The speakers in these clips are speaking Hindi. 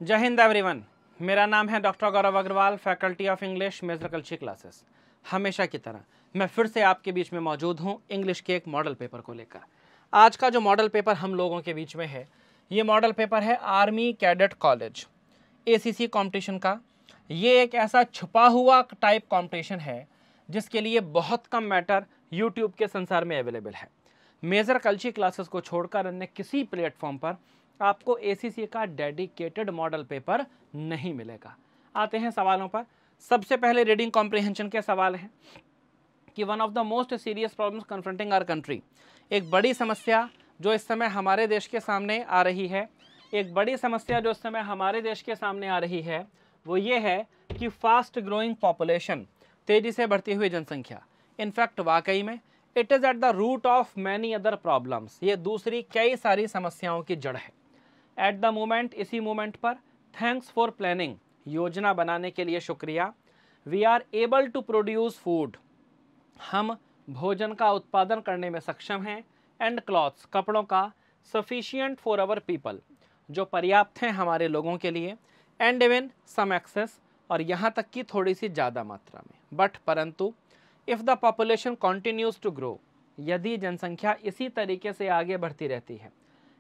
जय हिंद एवरीवन। मेरा नाम है doctor Gaurav Agrawal, faculty of English, Major कल्ची क्लासेस। हमेशा की तरह मैं फिर से आपके बीच में मौजूद हूं इंग्लिश के एक मॉडल पेपर को लेकर। आज का जो मॉडल पेपर हम लोगों के बीच में है, ये मॉडल पेपर है army cadet college ACC competition का। ये एक ऐसा छुपा हुआ टाइप कंपटीशन है जिसके लिए बहुत कम मैटर यूट्यूब के संसार में अवेलेबल है। मेजर कल्ची क्लासेस को छोड़कर अन्य किसी प्लेटफॉर्म पर आपको ACC का डेडिकेटेड मॉडल पेपर नहीं मिलेगा। आते हैं सवालों पर। सबसे पहले रीडिंग कॉम्प्रिहेंशन के सवाल हैं कि one of the most serious problems confronting our country, एक बड़ी समस्या जो इस समय हमारे देश के सामने आ रही है, वो ये है कि फास्ट ग्रोइंग पॉपुलेशन, तेजी से बढ़ती हुई जनसंख्या। इनफैक्ट वाकई में it is at the root of many other problems, ये दूसरी कई सारी समस्याओं की जड़ है। एट द मोमेंट, इसी मोमेंट पर, थैंक्स फॉर प्लानिंग, योजना बनाने के लिए शुक्रिया। We are able to produce food, हम भोजन का उत्पादन करने में सक्षम हैं। एंड क्लॉथ्स, कपड़ों का, सफिशिएंट फॉर अवर पीपल, जो पर्याप्त हैं हमारे लोगों के लिए। एंड इवन सम एक्सेस, और यहाँ तक कि थोड़ी सी ज़्यादा मात्रा में। बट परंतु if the population continues to grow, यदि जनसंख्या इसी तरीके से आगे बढ़ती रहती है,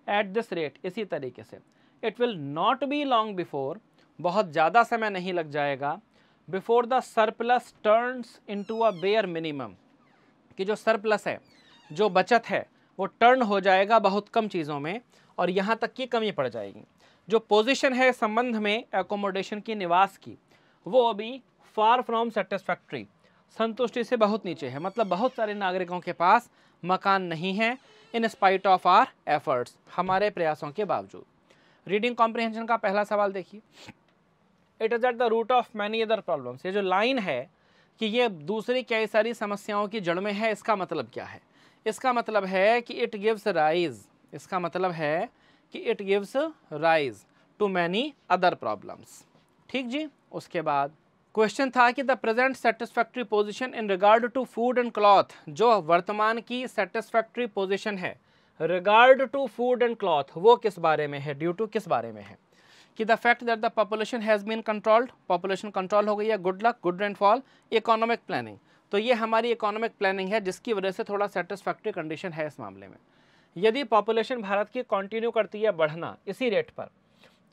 एट दिस रेट, इसी तरीके से, it will not be long before, बहुत ज़्यादा समय नहीं लग जाएगा, before the surplus turns into a bare minimum, कि जो सरप्लस है, जो बचत है, वो टर्न हो जाएगा बहुत कम चीज़ों में और यहाँ तक कि कमी पड़ जाएगी। जो पोजीशन है संबंध में एकोमोडेशन की, निवास की, वो अभी फार फ्रॉम सेटिस्फैक्ट्री, संतुष्टि से बहुत नीचे है। मतलब बहुत सारे नागरिकों के पास मकान नहीं है, in spite of our efforts, हमारे प्रयासों के बावजूद। रीडिंग कॉम्प्रिहेंशन का पहला सवाल देखिए, it is at the root of many other problems. ये जो लाइन है कि ये दूसरी कई सारी समस्याओं की जड़ में है, इसका मतलब क्या है? इसका मतलब है कि इट गिव्स राइज, इसका मतलब है कि it gives rise to many other problems. ठीक जी। उसके बाद क्वेश्चन था कि the present satisfactory position in regard to food and cloth, जो वर्तमान की सेटिस्फैक्ट्री पोजीशन है regard to food and cloth, वो किस बारे में है, ड्यू टू किस बारे में है? कि the fact that the population has been controlled, population control हो गई है, good luck, good rainfall, economic planning. तो ये हमारी इकोनॉमिक प्लानिंग है जिसकी वजह से थोड़ा सेटिस्फैक्ट्री कंडीशन है इस मामले में। यदि पॉपुलेशन भारत की कंटिन्यू करती है बढ़ना इसी रेट पर,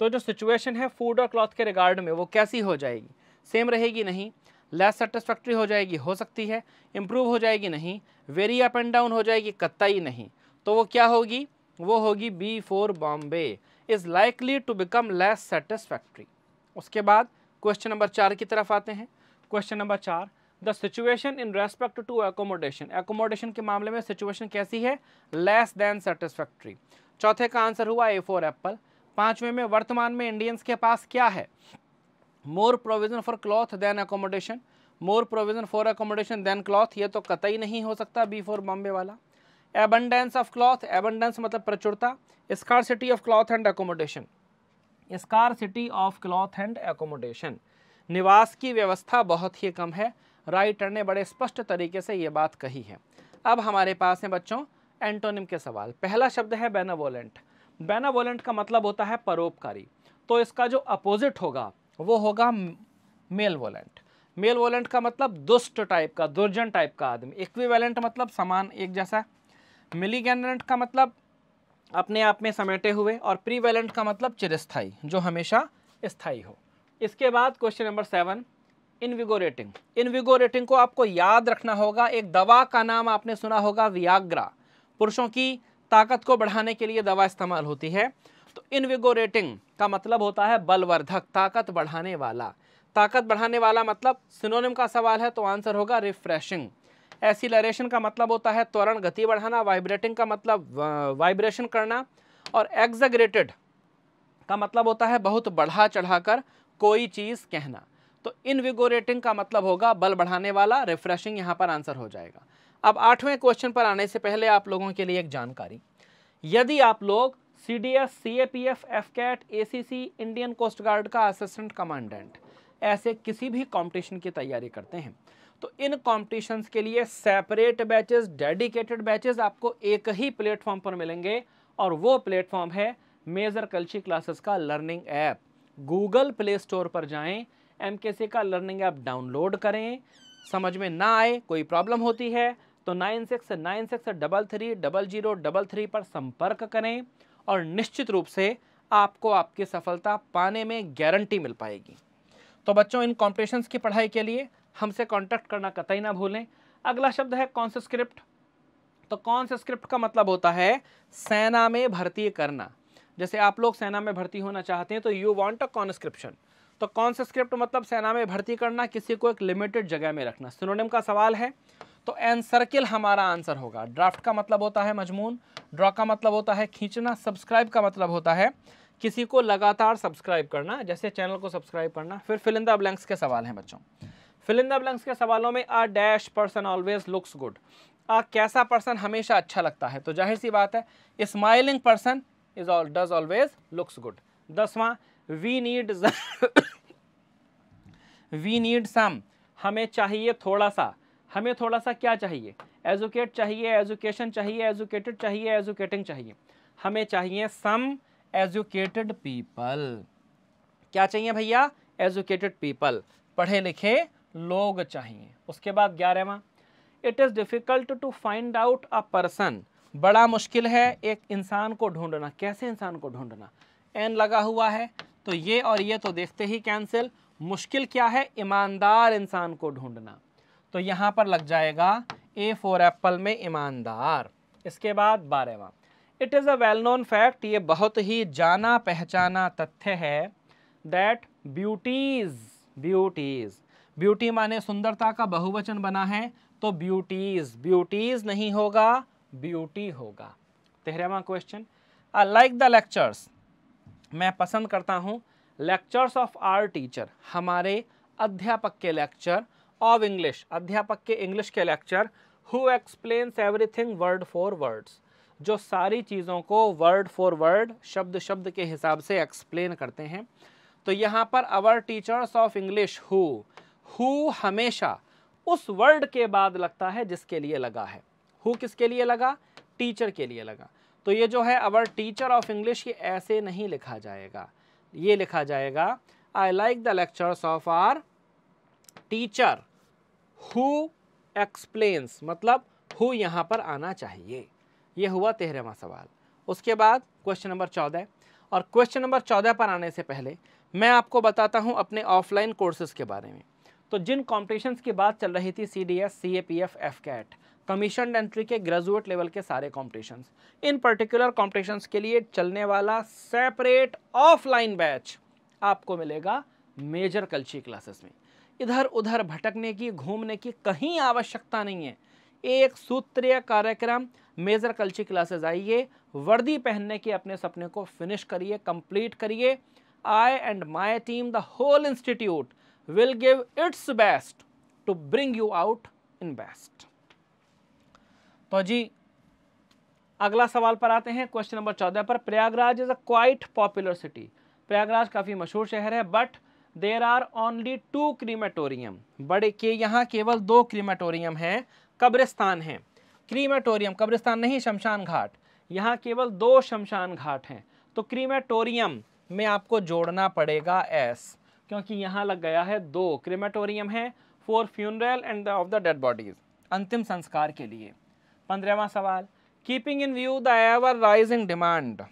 तो जो सिचुएशन है फूड और क्लॉथ के रिगार्ड में, वो कैसी हो जाएगी? सेम रहेगी? नहीं। लेस सेटिस्फैक्ट्री हो जाएगी? हो सकती है। इंप्रूव हो जाएगी? नहीं। वेरी अप एंड डाउन हो जाएगी? कतई नहीं। तो वो क्या होगी? वो होगी B for Bombay, is likely to become less satisfactory. उसके बाद क्वेश्चन नंबर 4 की तरफ आते हैं। Question number 4, the situation in respect to accommodation, accommodation के मामले में सिचुएशन कैसी है? Less than satisfactory. चौथे का आंसर हुआ ए फॉर एप्पल। पांचवें में वर्तमान में इंडियंस के पास क्या है? More provision for cloth than accommodation, more provision for accommodation than cloth, ये तो कतई नहीं हो सकता बी फॉर बॉम्बे वाला। एबंडेंस ऑफ क्लॉथ, एबंडेंस मतलब प्रचुरता। Scarcity of cloth and accommodation, scarcity of cloth and accommodation, निवास की व्यवस्था बहुत ही कम है। राइटर ने बड़े स्पष्ट तरीके से ये बात कही है। अब हमारे पास है बच्चों एंटोनिम के सवाल। पहला शब्द है बेनेवोलेंट। बेनेवोलेंट का मतलब होता है परोपकारी, तो इसका जो अपोजिट होगा वो होगा मेलवोलेंट। मेलवोलेंट का मतलब दुष्ट टाइप का, दुर्जन टाइप का आदमी। इक्विवेलेंट मतलब समान, एक जैसा। मिलीगेनेंट का मतलब अपने आप में समेटे हुए, और प्रीवेलेंट का मतलब चिरस्थाई, जो हमेशा स्थायी हो। इसके बाद क्वेश्चन नंबर 7, इनविगोरेटिंग। इनविगोरेटिंग को आपको याद रखना होगा, एक दवा का नाम आपने सुना होगा वियाग्रा, पुरुषों की ताकत को बढ़ाने के लिए दवा इस्तेमाल होती है। तो इनविगोरेटिंग का मतलब होता है बलवर्धक, ताकत बढ़ाने वाला। ताकत बढ़ाने वाला मतलब सिनोनिम का सवाल है तो आंसर होगा रिफ्रेशिंग। एसिलरेशन का मतलब होता है त्वरण, गति बढ़ाना। वाइब्रेटिंग का मतलब वाइब्रेशन करना। और एग्जैगरेटेड का मतलब होता है बहुत बढ़ा चढ़ाकर कोई चीज़ कहना। तो इनविगोरेटिंग का मतलब होगा बल बढ़ाने वाला, रिफ्रेशिंग यहाँ पर आंसर हो जाएगा। अब 8वें क्वेश्चन पर आने से पहले आप लोगों के लिए एक जानकारी, यदि आप लोग CDS, CAPF, FCAT, ACC, Indian coast guard का असिस्टेंट कमांडेंट, ऐसे किसी भी कंपटीशन की तैयारी करते हैं, तो इन कॉम्पिटिशन्स के लिए सेपरेट बैचेस, डेडिकेटेड बैचेस आपको एक ही प्लेटफॉर्म पर मिलेंगे, और वो प्लेटफॉर्म है मेजर कल्ची क्लासेस का learning app. Google play store पर जाएं, MKC का लर्निंग ऐप डाउनलोड करें। समझ में ना आए, कोई प्रॉब्लम होती है तो 9696330033 पर संपर्क करें और निश्चित रूप से आपको आपकी सफलता पाने में गारंटी मिल पाएगी। तो बच्चों, इन कॉम्पिटिशन्स की पढ़ाई के लिए हमसे कांटेक्ट करना कतई ना भूलें। अगला शब्द है कॉन्सक्रिप्ट। तो कॉन्सक्रिप्ट का मतलब होता है सेना में भर्ती करना। जैसे आप लोग सेना में भर्ती होना चाहते हैं तो यू वांट अ कॉन्सक्रिप्शन। तो कॉन्सक्रिप्ट मतलब सेना में भर्ती करना, किसी को एक लिमिटेड जगह में रखना। सिनोनिम का सवाल है तो एनसर्किल हमारा आंसर होगा। ड्राफ्ट का मतलब होता है मजमून, ड्रॉ का मतलब होता है खींचना, सब्सक्राइब का मतलब होता है किसी को लगातार सब्सक्राइब करना, जैसे चैनल को सब्सक्राइब करना। फिर फिल इन द ब्लैंक्स के सवाल हैं बच्चों। फिल इन द ब्लैंक्स के सवालों में a dash person always looks good. कैसा पर्सन हमेशा अच्छा लगता है, तो जाहिर सी बात है smiling person is does always looks good. 10वां वी नीड सम, हमें चाहिए थोड़ा सा। हमें थोड़ा सा क्या चाहिए? एजुकेट चाहिए, एजुकेशन चाहिए, एजुकेटेड चाहिए, एजुकेटिंग चाहिए। हमें चाहिए सम एजुकेटेड पीपल। क्या चाहिए भैया? एजुकेटेड पीपल, पढ़े लिखे लोग चाहिए। उसके बाद 11वां it is difficult to find out a person, बड़ा मुश्किल है एक इंसान को ढूंढना। कैसे इंसान को ढूंढना? एन लगा हुआ है तो ये और ये तो देखते ही कैंसिल। मुश्किल क्या है? ईमानदार इंसान को ढूंढना, तो यहां पर लग जाएगा ए फॉर एप्पल में ईमानदार। इसके बाद 12वां it is a well known fact, ये बहुत ही जाना पहचाना तथ्य है दैट ब्यूटी माने सुंदरता का बहुवचन बना है तो ब्यूटीज नहीं होगा, ब्यूटी होगा। 13वां question I like the lectures, मैं पसंद करता हूं लेक्चर्स ऑफ आवर टीचर, हमारे अध्यापक के लेक्चर, ऑफ इंग्लिश, अध्यापक के इंग्लिश के lecture, who explains everything word for words, जो सारी चीज़ों को वर्ड फॉर वर्ड, शब्द शब्द के हिसाब से एक्सप्लेन करते हैं। तो यहाँ per hour teachers of English who हमेशा उस वर्ड के बाद लगता है जिसके लिए लगा है। हु किसके लिए लगा? टीचर के लिए लगा। तो ये जो है आवर टीचर ऑफ इंग्लिश, ये ऐसे नहीं लिखा जाएगा, ये लिखा जाएगा I like the lectures of our teacher who explains, मतलब हु यहाँ पर आना चाहिए। ये हुआ 13वां सवाल। उसके बाद क्वेश्चन नंबर 14, और क्वेश्चन नंबर 14 पर आने से पहले मैं आपको बताता हूँ अपने ऑफलाइन कोर्सेज के बारे में। तो जिन कॉम्पिटिशन्स की बात चल रही थी, CDS, CAPF, FCAT, commission entry के ग्रेजुएट लेवल के सारे कॉम्पिटिशन्स, इन पर्टिकुलर कॉम्पिटिशन्स के लिए चलने वाला सेपरेट ऑफलाइन बैच आपको मिलेगा मेजर कल्ची क्लासेस में। इधर उधर भटकने की, घूमने की कहीं आवश्यकता नहीं है। एक सूत्रीय कार्यक्रम मेजर कल्ची क्लासेस, आइए वर्दी पहनने के अपने सपने को फिनिश करिए, कंप्लीट करिए। I and my team, the whole institute will give its best to bring you out in best। तो जी अगला सवाल पर आते हैं, क्वेश्चन नंबर 14 पर। Prayagraj is a quite popular city, Prayagraj काफी मशहूर शहर है, but there are only 2 crematorium, बड़े के यहाँ केवल 2 क्रीमेटोरियम है, कब्रिस्तान है। क्रीमेटोरियम कब्रिस्तान नहीं, शमशान घाट, यहाँ केवल 2 शमशान घाट हैं। तो क्रीमेटोरियम में आपको जोड़ना पड़ेगा एस, क्योंकि यहाँ लग गया है 2 क्रीमेटोरियम है for funeral end of the dead bodies, अंतिम संस्कार के लिए। 15वां सवाल keeping in view the ever rising demand,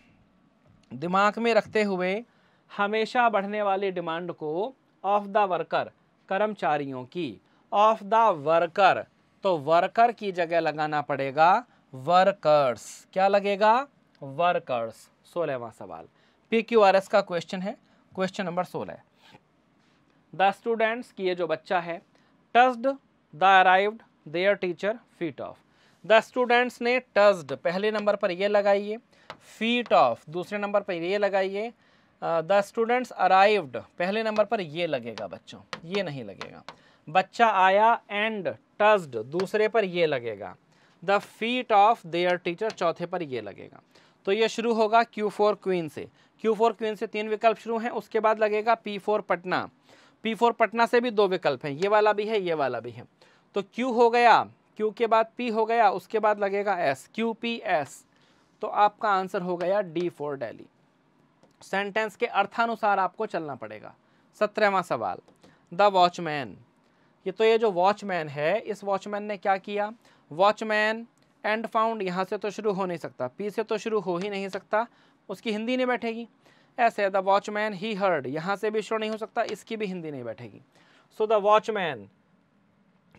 दिमाग में रखते हुए हमेशा बढ़ने वाली डिमांड को ऑफ द वर्कर, कर्मचारियों की, ऑफ द वर्कर, तो वर्कर की जगह लगाना पड़ेगा वर्कर्स। क्या लगेगा? वर्कर्स। 16वां सवाल PQRS का क्वेश्चन है, क्वेश्चन नंबर 16। द स्टूडेंट्स की, ये जो बच्चा है, touched the arrived their teacher feet of, the students ने टस्ड पहले नंबर पर ये लगाइए, फीट ऑफ दूसरे नंबर पर ये लगाइए, द स्टूडेंट्स अराइव्ड पहले नंबर पर ये लगेगा बच्चों, ये नहीं लगेगा। बच्चा आया एंड टस्ड दूसरे पर ये लगेगा, the feet of their teacher चौथे पर ये लगेगा। तो ये शुरू होगा Q फॉर क्वीन से, Q फॉर क्वीन से 3 विकल्प शुरू हैं, उसके बाद लगेगा P for Patna, P for Patna से भी 2 विकल्प हैं, ये वाला भी है, ये वाला भी है। तो Q हो गया, Q के बाद P हो गया, उसके बाद लगेगा S, QPS। तो आपका आंसर हो गया D फॉर दिल्ली। सेंटेंस के अर्थानुसार आपको चलना पड़ेगा। 17वां सवाल, द वॉचमैन। ये जो वॉचमैन है, इस वॉचमैन ने क्या किया? वॉचमैन एंड फाउंड, यहाँ से तो शुरू हो नहीं सकता, पी से तो शुरू हो ही नहीं सकता, उसकी हिंदी नहीं बैठेगी। ऐसे द वॉचमैन ही हर्ड, यहाँ से भी शुरू नहीं हो सकता, इसकी भी हिंदी नहीं बैठेगी। सो द वॉचमैन,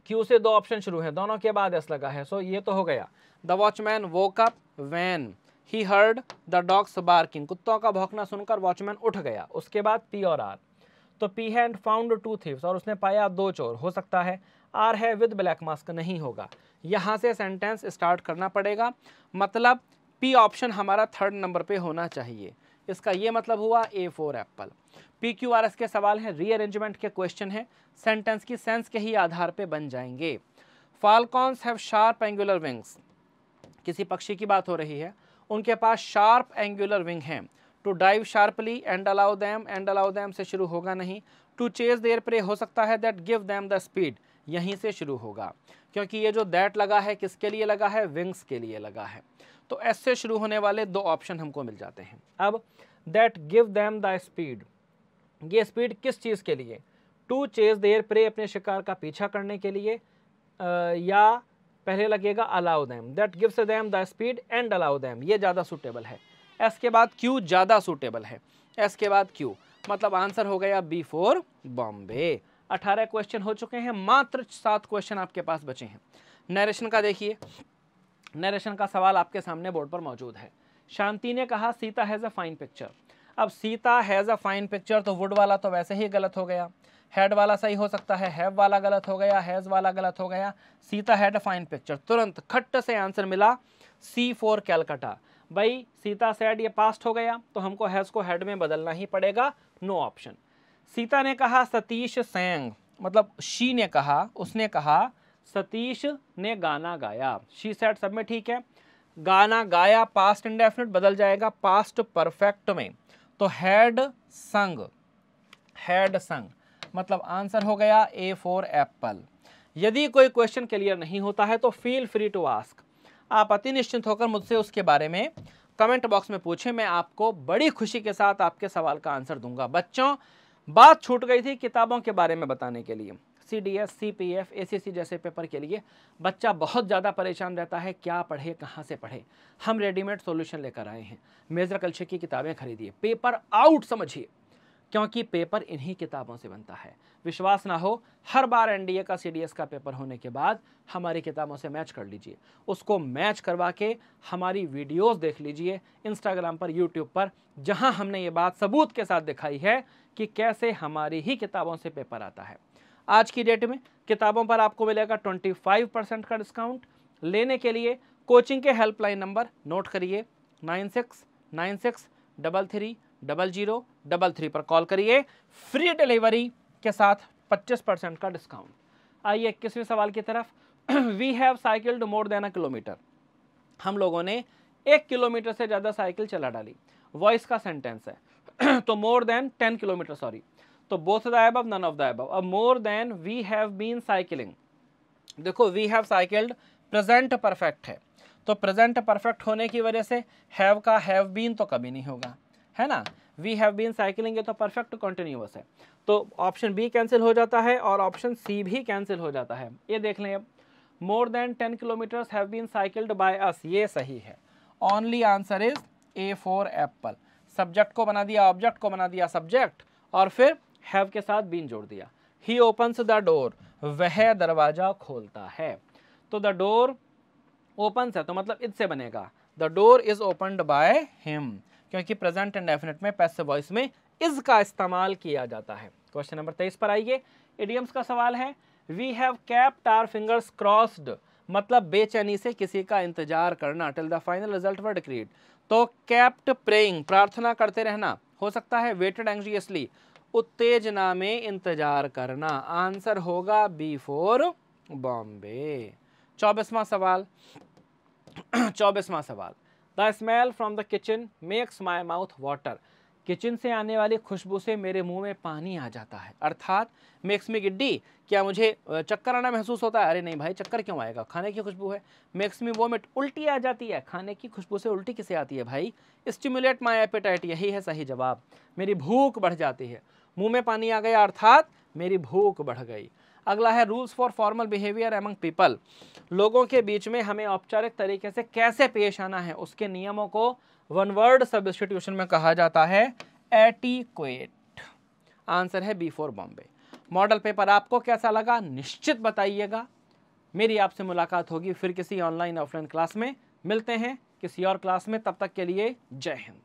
क्यू से 2 ऑप्शन शुरू है, दोनों के बाद एस लगा है, सो ये तो हो गया। The watchman woke up when he heard the dogs barking, कुत्तों का भौंकना सुनकर वॉचमैन उठ गया। उसके बाद पी और आर, तो पी है एंड फाउंड 2 थीव्स, और उसने पाया 2 चोर, हो सकता है। आर है विद ब्लैक मास्क, नहीं होगा। यहाँ से सेंटेंस स्टार्ट करना पड़ेगा, मतलब पी ऑप्शन हमारा 3rd नंबर पे होना चाहिए। इसका ये मतलब हुआ A4 एप्पल। PQRS के सवाल है, रीअरेंजमेंट के क्वेश्चन है, सेंटेंस की सेंस के ही आधार पे बन जाएंगे। Falcons have sharp angular wings, किसी पक्षी की बात हो रही है, उनके पास शार्प एंगुलर विंग हैं। To dive sharply and allow them से शुरू होगा नहीं। टू चेज देयर प्रे, हो सकता है that give them the speed, यहीं से शुरू होगा, क्योंकि ये जो दैट लगा है किसके लिए लगा है? विंग्स के लिए लगा है। तो एस से शुरू होने वाले 2 ऑप्शन हमको मिल जाते हैं। अब that give them the speed, ये स्पीड किस चीज़ के लिए? टू चेज देयर प्रे, अपने शिकार का पीछा करने के लिए, या पहले लगेगा allow them, that gives them the speed and allow them, ये ज़्यादा सूटेबल है। एस के बाद क्यू ज़्यादा सूटेबल है, एस के बाद क्यू, मतलब आंसर हो गया B4 बॉम्बे। 18 क्वेश्चन हो चुके हैं, मात्र 7 क्वेश्चन आपके पास बचे हैं। नरेशन का देखिए, नरेशन का सवाल आपके सामने बोर्ड पर मौजूद है। शांति ने कहा Sita has a fine picture. अब Sita has a fine picture, तो वुड वाला तो वैसे ही गलत हो गया, हैड वाला सही हो सकता है, हैव वाला गलत हो गया, हैज़ वाला गलत हो गया। Sita had a fine picture, तुरंत खट्ट से आंसर मिला C4 कैलकाटा। भाई सीता सैड, ये पास्ट हो गया, तो हमको हैज़ को हैड में बदलना ही पड़ेगा, नो ऑप्शन। सीता ने कहा सतीश सैंग, मतलब शी ने कहा, उसने कहा सतीश ने गाना गाया, शी सैड, सब में ठीक है। गाना गाया पास्ट इंडेफिनिट बदल जाएगा पास्ट परफेक्ट में, तो हैड संग, हैड संग, मतलब आंसर हो गया A4 एप्पल। यदि कोई क्वेश्चन क्लियर नहीं होता है तो फील फ्री टू आस्क, आप अति निश्चिंत होकर मुझसे उसके बारे में कमेंट बॉक्स में पूछें, मैं आपको बड़ी खुशी के साथ आपके सवाल का आंसर दूंगा। बच्चों, बात छूट गई थी किताबों के बारे में बताने के लिए। CDS, CPF, ACC जैसे पेपर के लिए बच्चा बहुत ज़्यादा परेशान रहता है, क्या पढ़े, कहाँ से पढ़े। हम रेडीमेड सॉल्यूशन लेकर आए हैं, मेजर कल्चर की किताबें खरीदिए, पेपर आउट समझिए, क्योंकि पेपर इन्हीं किताबों से बनता है। विश्वास ना हो, हर बार NDA का CDS का पेपर होने के बाद हमारी किताबों से मैच कर लीजिए, उसको मैच करवा के हमारी वीडियोस देख लीजिए इंस्टाग्राम पर, यूट्यूब पर, जहां हमने ये बात सबूत के साथ दिखाई है कि कैसे हमारी ही किताबों से पेपर आता है। आज की डेट में किताबों पर आपको मिलेगा 25% का डिस्काउंट। लेने के लिए कोचिंग के हेल्पलाइन नंबर नोट करिए, 9696330033 पर कॉल करिए, फ्री डिलीवरी के साथ 25% का डिस्काउंट। आइए 21वें सवाल की तरफ। We have cycled more than a kilometre, हम लोगों ने 1 किलोमीटर से ज़्यादा साइकिल चला डाली। वॉइस का सेंटेंस है तो मोर देन 10 किलोमीटर, सॉरी, तो both the above none of the above. अब more than we have been cycling, देखो we have cycled present perfect है, तो प्रेजेंट परफेक्ट होने की वजह से हैव का हैव बीन तो कभी नहीं होगा, है ना। वी हैव बीन साइकिलिंग, ये तो परफेक्ट कॉन्टिन्यूअस है, तो ऑप्शन बी कैंसिल हो जाता है और ऑप्शन सी भी कैंसिल हो जाता है। ये देख लें अब, more than 10 kilometres have been cycled by us, ये सही है। Only answer is A4 apple. Subject को बना दिया ऑब्जेक्ट, को बना दिया सब्जेक्ट, और फिर हैव के साथ बीन जोड़ दिया। ही ओपन्स द डोर, वह दरवाजा खोलता है, तो द डोर ओपन्स है तो मतलब इससे बनेगा the door is opened by him, क्योंकि प्रेजेंट इंडेफिनिट में पैसिव वॉइस में इज का इस्तेमाल किया जाता है। क्वेश्चन नंबर 23 पर आइए, इडियम्स का सवाल है। We have kept our fingers crossed, मतलब बेचैनी से किसी का इंतजार करना, till the final result were decreed, तो केप्ट प्रेइंग, प्रार्थना करते रहना, हो सकता है वेटेड एंग्जियसली, उत्तेजना में इंतजार करना, आंसर होगा B4 बॉम्बे। 24वां सवाल 24वां सवाल, the smell from the kitchen makes my mouth water, kitchen से आने वाली खुशबू से मेरे मुंह में पानी आ जाता है। अर्थात मेक्स मी गिड्डी, क्या मुझे चक्कर आना महसूस होता है? अरे नहीं भाई, चक्कर क्यों आएगा, खाने की खुशबू है। मेक्स मी वोमिट, उल्टी आ जाती है। खाने की खुशबू से उल्टी किसे आती है भाई? स्टिमुलेट माई एपेटाइट, यही है सही जवाब। मेरी भूख बढ़ जाती है। मुंह में पानी आ गया अर्थात मेरी भूख बढ़ गई। अगला है rules for formal behaviour among people. लोगों के बीच में हमें औपचारिक तरीके से कैसे पेश आना है, उसके नियमों को वन वर्ड सब्स्टिट्यूशन में कहा जाता है एटिक्वेट। आंसर है B for Bombay. Model paper आपको कैसा लगा निश्चित बताइएगा। मेरी आपसे मुलाकात होगी फिर किसी ऑनलाइन ऑफलाइन क्लास में। मिलते हैं किसी और क्लास में, तब तक के लिए जय हिंद।